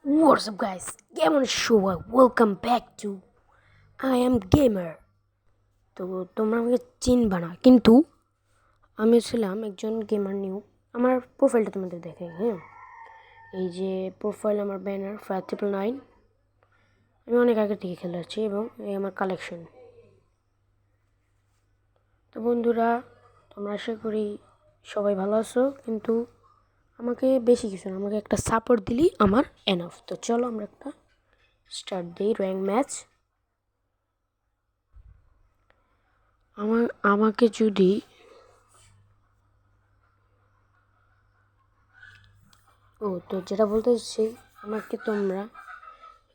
What's up guys? Gamer Show. Welcome back to I am Gamer. তো তোমরা আমাকে চিনবা না, কিন্তু আমি ছিলাম একজন গেমার নিউ। আমার প্রোফাইলটা তোমাদের দেখাই। হ্যাঁ, এই যে প্রোফাইল, আমার ব্যানার 5999। আমি অনেক আগে থেকে খেলে আছি এবং এই আমার কালেকশন। তো বন্ধুরা, তোমরা আশা করি সবাই ভালো আছো, কিন্তু আমাকে বেশি কিছু না, আমাকে একটা সাপোর্ট দিলেই আমার এনাফ। তো চলো আমরা একটা স্টার্ট দিই র্যাঙ্ক ম্যাচ। আমাকে যদি তো যেটা বলতে চাচ্ছি, আমাকে তোমরা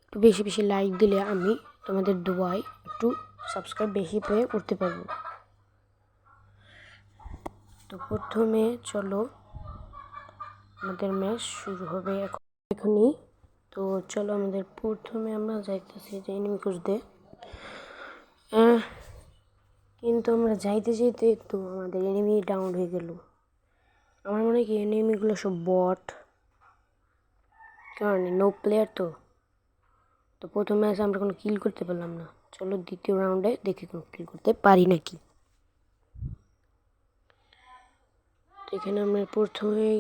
একটু বেশি বেশি লাইক দিলে আমি তোমাদের দোয়ায় একটু সাবস্ক্রাইব বেশি পেয়ে করতে পারবো। তো প্রথমে চলো, আমাদের ম্যাচ শুরু হবে এখনই। তো চলো, আমাদের প্রথমে আমরা যাইতেছি যে এনিমি খুঁজতে, কিন্তু আমরা যাইতে যাইতে তো আমাদের এনিমি ডাউন হয়ে গেল। আমার মনে হয় কি এনিমিগুলো সব বট, কারণ নো প্লেয়ার। তো প্রথম ম্যাচে আমরা কোনো কিল করতে পারলাম না। চলো দ্বিতীয় রাউন্ডে দেখি কোনো কিল করতে পারি নাকি। তো এখানে আমরা প্রথমে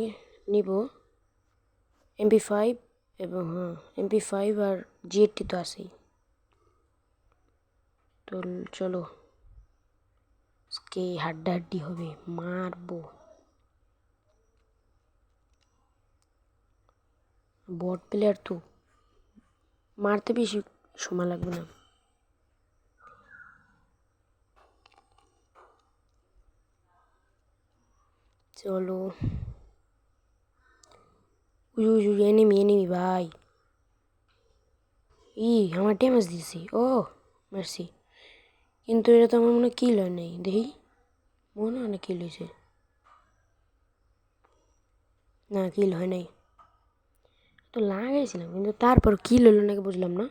নিব MP5 এবং MP5 আর G80 তো আছেই। তো চলো আজকে হাড্ডাহাড্ডি হবে, মারবো। বট প্লেয়ার তো মারতে বেশি সময় লাগবে না। চলো, এনিমি ভাই। আমার ড্যামেজ দিয়েছি। মারছি, কিন্তু এটা তো আমার মনে হয় কিল হয় নাই। দেখি, মনে হয় না কিল হয়েছে। না, কিল হয় নাই। তো লাগাইছিলাম, কিন্তু তারপর কিল হলো নাকি বুঝলাম না।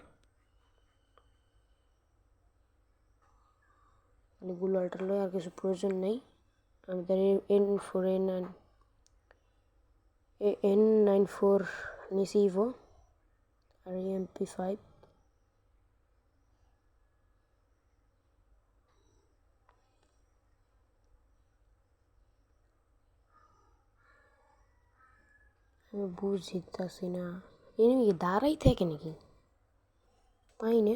গুলাটা লয় আর কিছু প্রয়োজন নেই। আমাদের N94 নিচে ইভো আর MP5। আমি বুঝতেছি না, এনিমি কি দাঁড়াই থাকে নাকি? পাই না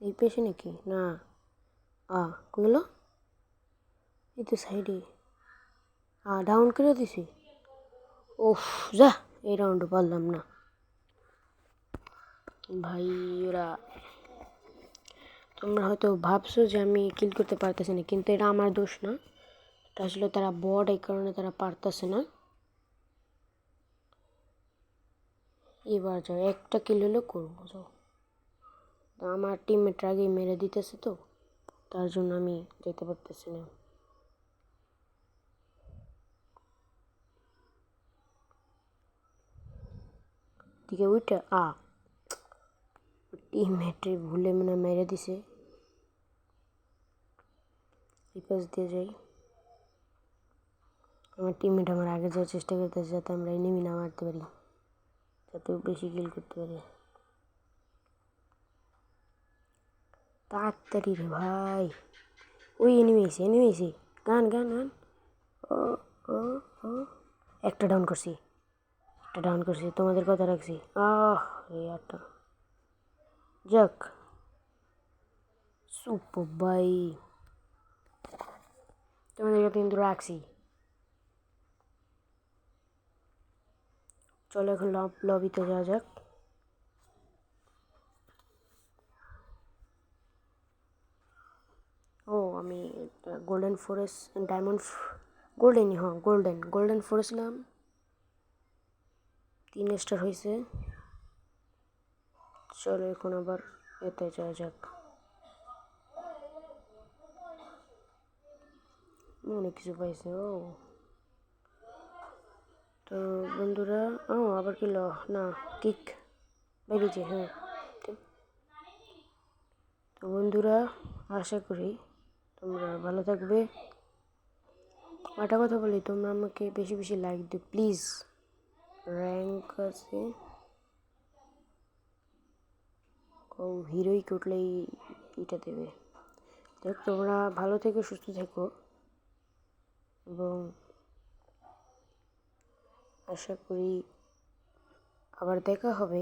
এই পেশে নাকি? না, কোনগুলো এই তো সাইডে। ডাউন করে দিছি। ওফ, যা, এই রাউন্ড পারলাম না ভাই। ওরা, তোমরা হয়তো ভাবছো যে আমি কিল করতে পারতেছি না, কিন্তু এটা আমার দোষ না। এটা আসলে তারা বড, এই কারণে তারা পারতেছে না। এবার যাও, একটা কিল হলেও করবো। যাও, আমার টিমমেট আগেই মেরে দিতেছে, তো তার জন্য আমি যেতে পারতেছি না। দিকে ওইটা টিমমেটে ভুলে মনে মেরে দিছে। এই পাশ দিয়ে যাই। আমার টিমমেট আমার আগে যাওয়ার চেষ্টা করতেছে, যাতে আমরা এনিমি না মারতে পারি, যাতে বেশি কিল করতে পারি। তাড়াতাড়ি রে ভাই, ওই এনিমি এসে। গান গান গান। ও ও ও একটা ডাউন করছি, তোমাদের কথা রাখছি। এই একটা যাক, সুপার ভাই, তোমাদের কথা কিন্তু রাখছি। চলো এখন লবিতে যাওয়া যাক। আমি গোল্ডেন ফরেস্ট, গোল্ডেন ফরেস্ট নাম 3 স্টার হয়েছে। চলো এখন আবার এতে যাওয়া যাক। অনেক কিছু পাইছে। তো বন্ধুরা, আবার কি না, কিক বেরিয়েছে। হ্যাঁ, তো বন্ধুরা, আশা করি তোমরা ভালো থাকবে। একটা কথা বলি, তোমরা আমাকে বেশি বেশি লাইক দিও প্লিজ। র্যাঙ্ক আছে, হিরোইক উঠলেই এটা দেবে। দেখ, তোমরা ভালো থেকো, সুস্থ থেকো, এবং আশা করি আবার দেখা হবে।